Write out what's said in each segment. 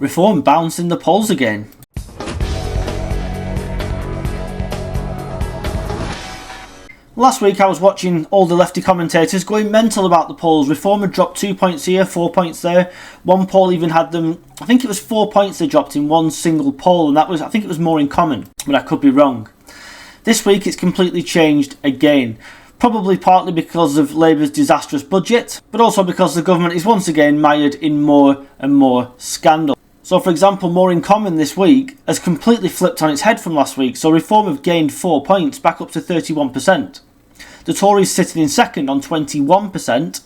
Reform bouncing the polls again. Last week I was watching all the lefty commentators going mental about the polls. Reform had dropped 2 points here, 4 points there. One poll even had them, I think it was 4 points they dropped in one single poll, and I think it was More in Common, but I could be wrong. This week it's completely changed again. Probably partly because of Labour's disastrous budget, but also because the government is once again mired in more and more scandal. So for example, More in Common this week has completely flipped on its head from last week, so Reform have gained 4 points, back up to 31%. The Tories sitting in second on 21%,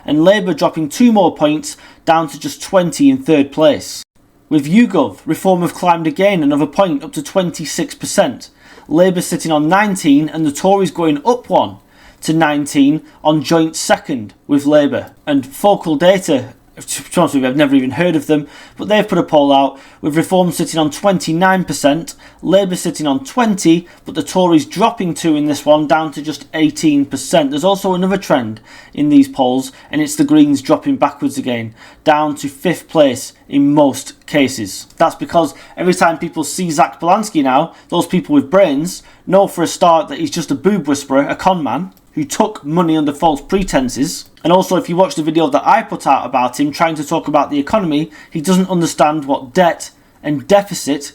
and Labour dropping 2 more points down to just 20 in third place. With YouGov, Reform have climbed again another point up to 26%. Labour sitting on 19 and the Tories going up 1 to 19 on joint second with Labour. And Focal Data, to be honest with you, I've never even heard of them, but they've put a poll out with Reform sitting on 29%, Labour sitting on 20%, but the Tories dropping 2 in this one down to just 18%. There's also another trend in these polls, and it's the Greens dropping backwards again, down to 5th place in most cases. That's because every time people see Zach Belansky now, those people with brains know for a start that he's just a boob whisperer, a con man, who took money under false pretences. And also, if you watch the video that I put out about him trying to talk about the economy, he doesn't understand what debt and deficit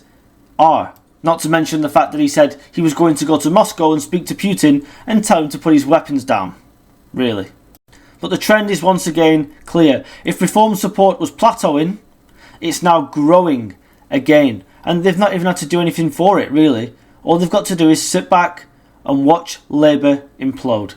are. Not to mention the fact that he said he was going to go to Moscow and speak to Putin and tell him to put his weapons down. Really. But the trend is once again clear. If Reform support was plateauing, it's now growing again. And they've not even had to do anything for it, really. All they've got to do is sit back and watch Labour implode.